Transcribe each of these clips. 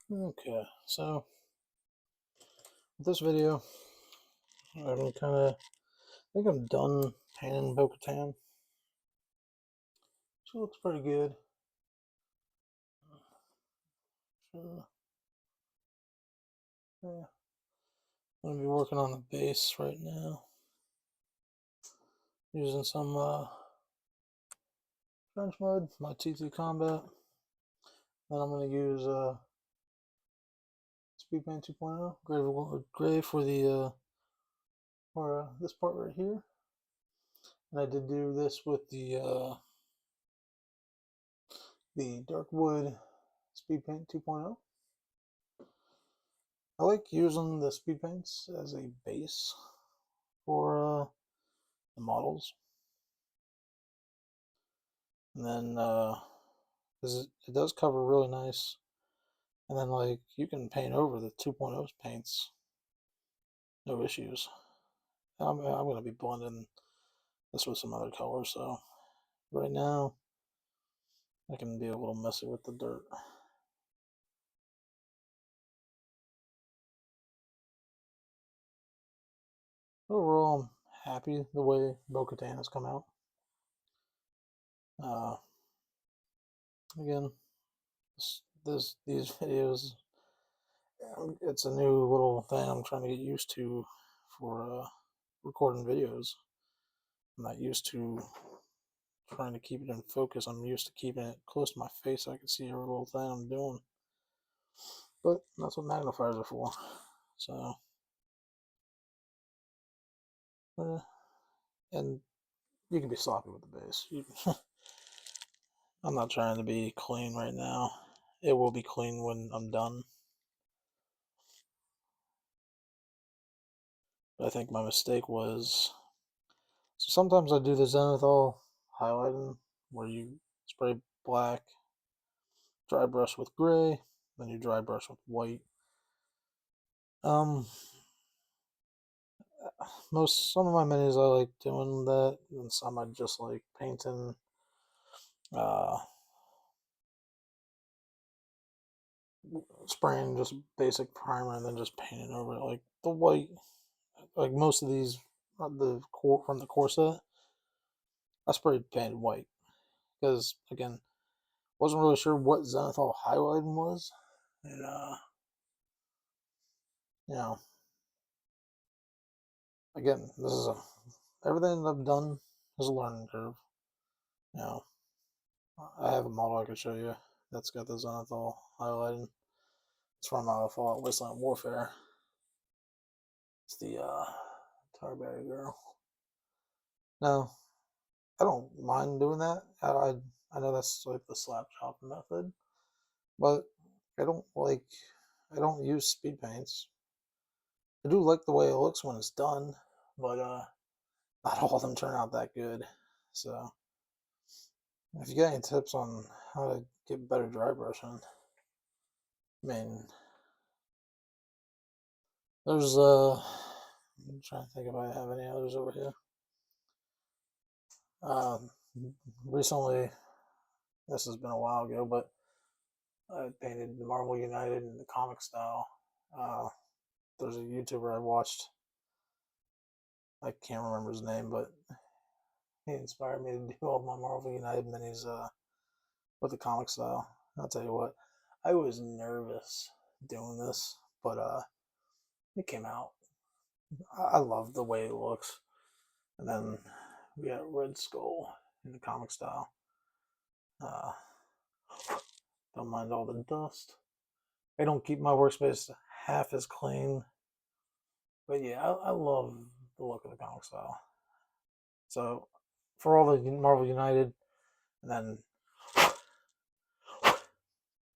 Okay, so with this video, I'm kind of, I think I'm done painting Bo-Katan. She looks pretty good. Yeah. I'm going to be working on the base right now. Using some trench mud, my TT Combat. Then I'm going to use Speed Paint 2.0, gray for the this part right here. And I did do this with the dark wood Speed Paint 2.0. I like using the speed paints as a base for the models, and then because it does cover really nice, and then like you can paint over the 2.0 paints, no issues. I'm gonna be blending this with some other colors, so right now I can be a little messy with the dirt. Overall, I'm happy the way Bo-Katan has come out. Again, these videos, it's a new little thing I'm trying to get used to for recording videos. I'm not used to trying to keep it in focus. I'm used to keeping it close to my face so I can see every little thing I'm doing. But that's what magnifiers are for. So, and you can be sloppy with the base. I'm not trying to be clean right now. It will be clean when I'm done. But I think my mistake was, so sometimes I do the zenithal highlighting where you spray black, dry brush with gray, then you dry brush with white. Some of my minis I like doing that, and some I just like painting spraying just basic primer and then just painting over it. Like the white, like most of these the core from the core set, I sprayed painted white because again, wasn't really sure what zenithal highlighting was, and you know, again, this is everything that I've done is a learning curve. You know, I have a model I can show you that's got the zenithal highlighting. It's from Fallout Wasteland Warfare. It's the Tarberry girl. Now, I don't mind doing that. I know that's like the slap chop method, but I don't use speed paints. I do like the way it looks when it's done, but not all of them turn out that good. So if you got any tips on how to get better dry brushing, I mean, there's I'm trying to think if I have any others over here. Recently, this has been a while ago, but I painted the Marvel United in the comic style. There's a YouTuber I watched. I can't remember his name, but he inspired me to do all my Marvel United minis with the comic style. I'll tell you what, I was nervous doing this, but it came out. I love the way it looks. And then we got Red Skull in the comic style. Don't mind all the dust. I don't keep my workspace half as clean. But yeah, I love the look of the comic style. So for all the Marvel United, and then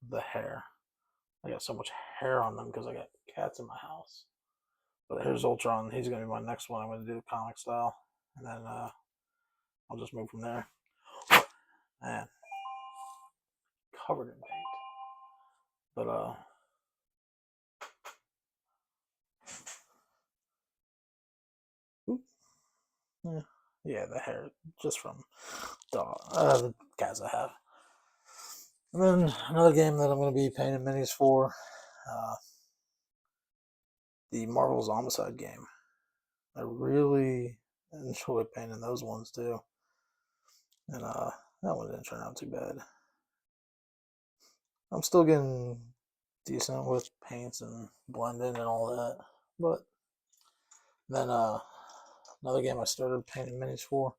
the hair. I got so much hair on them because I got cats in my house. But here's Ultron. He's going to be my next one. I'm going to do the comic style. And then I'll just move from there. Man, covered in paint. But yeah, the hair just from the cats I have. And then another game that I'm going to be painting minis for the Marvel's Homicide game. I really enjoy painting those ones too. And that one didn't turn out too bad. I'm still getting decent with paints and blending and all that. But then another game I started painting minis for,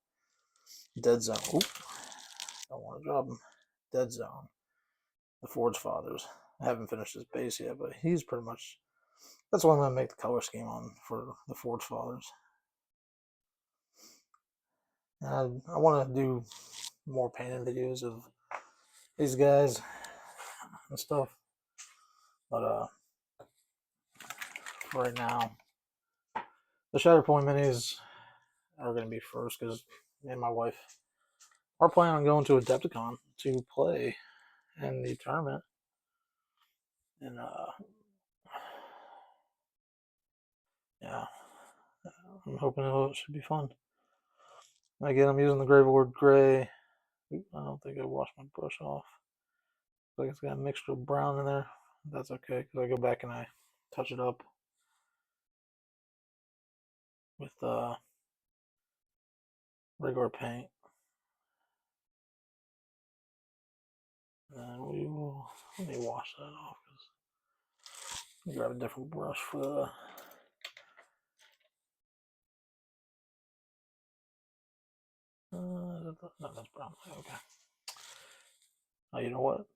Dead Zone. Oop, don't want to drop him. Dead Zone, the Forge Fathers. I haven't finished his base yet, but he's pretty much, that's what I'm going to make the color scheme on for the Forge Fathers. And I want to do more painting videos of these guys and stuff. But right now, the Shatterpoint minis are going to be first because me and my wife are planning on going to Adepticon to play in the tournament. And yeah, I'm hoping it should be fun. Again, I'm using the Gravelord Gray. I don't think I washed my brush off. Like it's got a mixture of brown in there. That's okay because I go back and I touch it up with regular paint. And we will, let me wash that off because grab a different brush for the no, that's brown. Okay. Oh, you know what?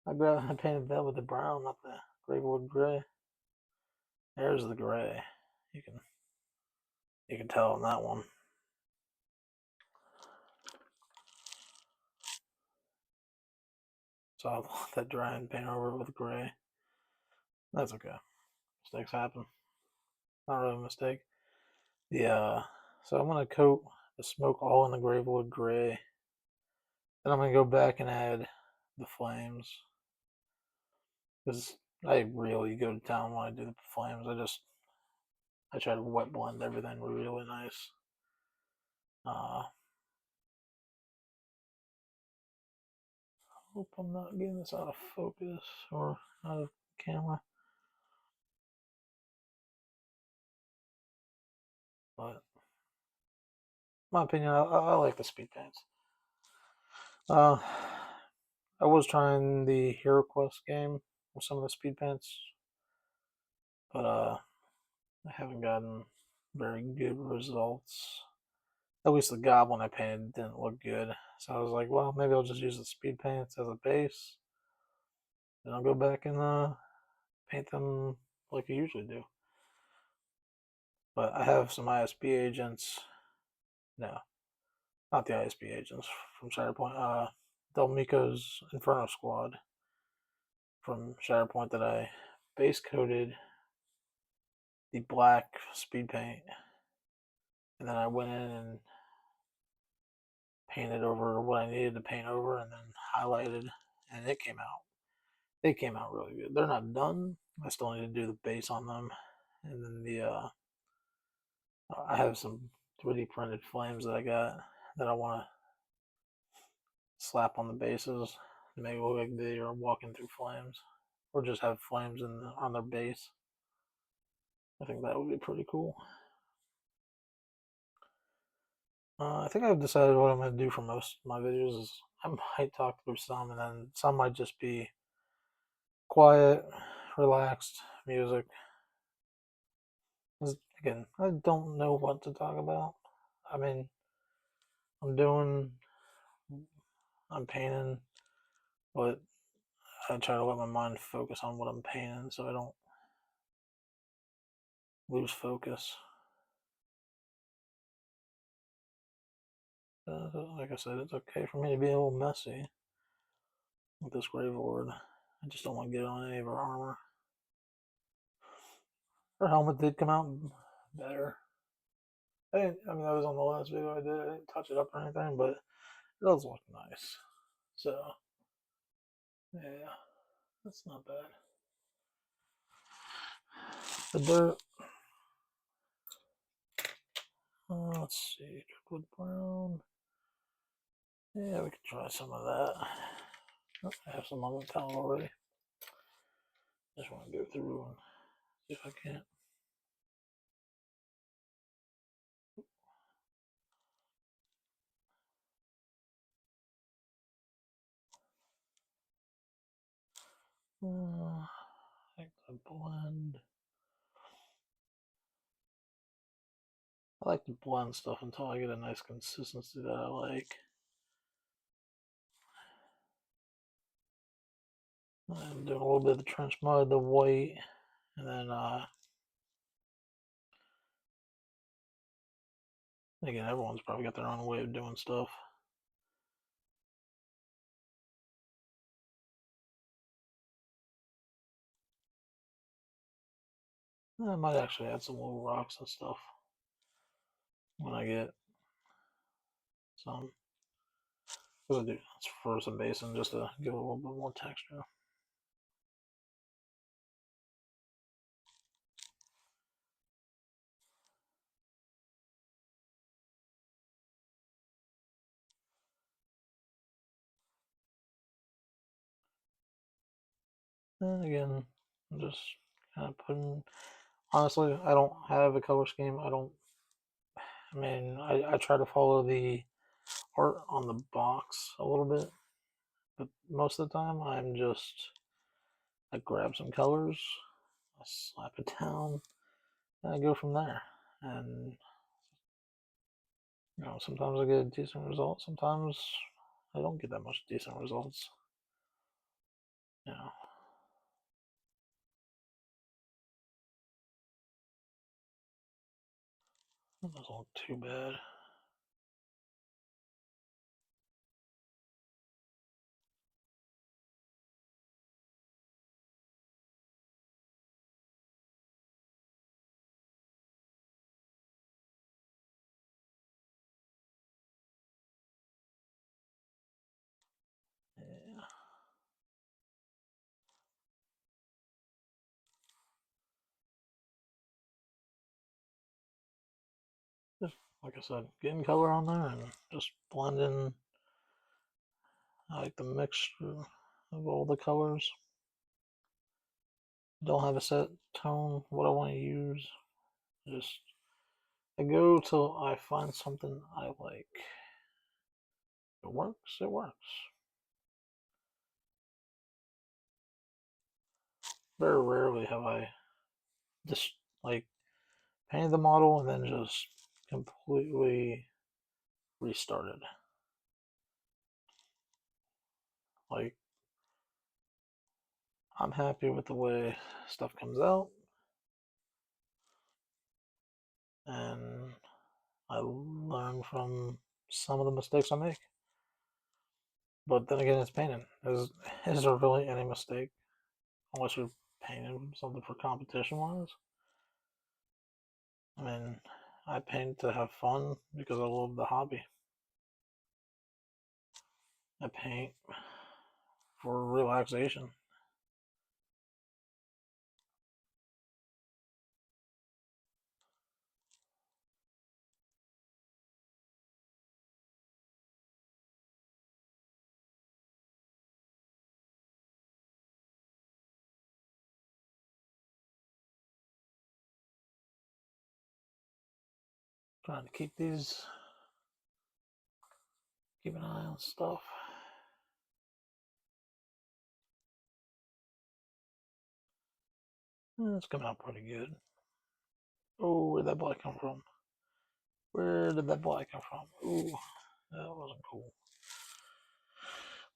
I painted that with the brown, not the Gravelord Gray. There's the gray. You can tell on that one. So I'll let that dry and paint over it with gray. That's okay. Mistakes happen. Not really a mistake. So I'm gonna coat the smoke all in the Gravelord Gray. Then I'm gonna go back and add the flames. Because I really go to town when I do the flames. I try to wet blend everything really nice. Hope I'm not getting this out of focus or out of camera. But my opinion, I like the speed paints. I was trying the Hero Quest game with some of the speed paints, but I haven't gotten very good results. At least the goblin I painted didn't look good. So I was like, well, maybe I'll just use the speed paints as a base. Then I'll go back and paint them like I usually do. But I have some ISB agents. No, not the ISB agents from Shatterpoint. Del Mico's Inferno Squad from Shatterpoint that I base coated the black speed paint. And then I went in and painted over what I needed to paint over and then highlighted, and it came out. They came out really good. They're not done. I still need to do the base on them. And then I have some 3D printed flames that I got that I want to slap on the bases to make it look like they are walking through flames, or just have flames on their base. I think that would be pretty cool. I think I've decided what I'm going to do for most of my videos is I might talk through some, and then some might just be quiet, relaxed music. Again, I don't know what to talk about. I mean, I'm painting, but I try to let my mind focus on what I'm painting so I don't lose focus. Like I said, it's okay for me to be a little messy with this Gravelord. I just don't want to get on any of her armor. Her helmet did come out better. I mean, that was on the last video I did. I didn't touch it up or anything, but it does look nice. So, yeah, that's not bad. The dirt. Let's see, Driftwood Brown. Yeah, we could try some of that. Oh, I have some on the towel already. Just want to go through and see if I can't. I think the blend. I like to blend stuff until I get a nice consistency that I like. I'm doing a little bit of the trench mud, the white, and then again, everyone's probably got their own way of doing stuff. I might actually add some little rocks and stuff when I get some. I'm gonna do for some basin just to give it a little bit more texture. And again, I'm just kind of putting. Honestly, I don't have a color scheme. I mean, I try to follow the art on the box a little bit, but most of the time I grab some colors, I slap it down, and I go from there. And sometimes I get a decent result. Sometimes I don't get that much decent results. You know, it doesn't look too bad. Yeah. Just like I said, getting color on there and just blending. I like the mixture of all the colors. Don't have a set tone, what I want to use. Just I go till I find something I like. If it works, it works. Very rarely have I just like painted the model and then just completely restarted. Like, I'm happy with the way stuff comes out, and I learn from some of the mistakes I make. But then again, it's painting. Is there really any mistake unless you're painting something for competition wise? I mean, I paint to have fun because I love the hobby. I paint for relaxation. Trying to keep an eye on stuff. It's coming out pretty good. Oh, where'd that black come from? Where did that black come from? Ooh, that wasn't cool.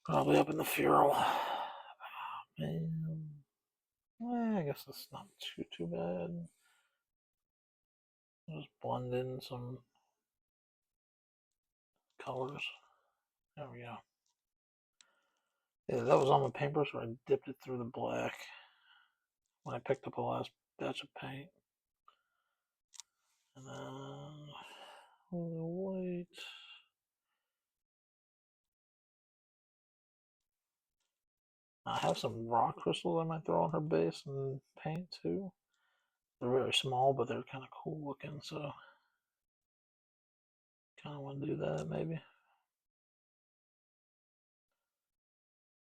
Probably up in the ferrule. Man. I guess it's not too bad. Just blend in some colors. There we go. Yeah, that was on the paintbrush where I dipped it through the black when I picked up the last batch of paint. And then the white. I have some rock crystals I might throw on her base and paint too. They're very small, but they're kind of cool looking, so kind of want to do that maybe.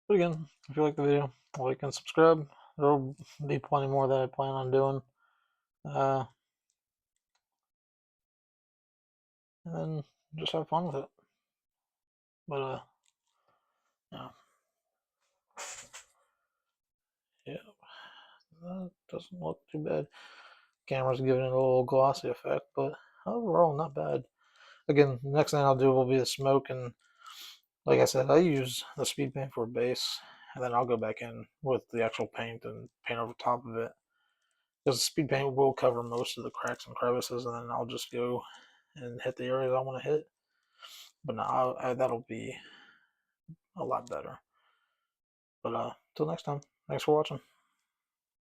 But again, if you like the video, like and subscribe. there'll be plenty more that I plan on doing. And then just have fun with it. But yeah, yeah, that doesn't look too bad. Camera's giving it a little glossy effect, but overall not bad. Again, next thing I'll do will be the smoke, and like I said, I use the speed paint for a base, and then I'll go back in with the actual paint and paint over top of it. Because the speed paint will cover most of the cracks and crevices, and then I'll just go and hit the areas I want to hit. But now that'll be a lot better. But till next time, thanks for watching.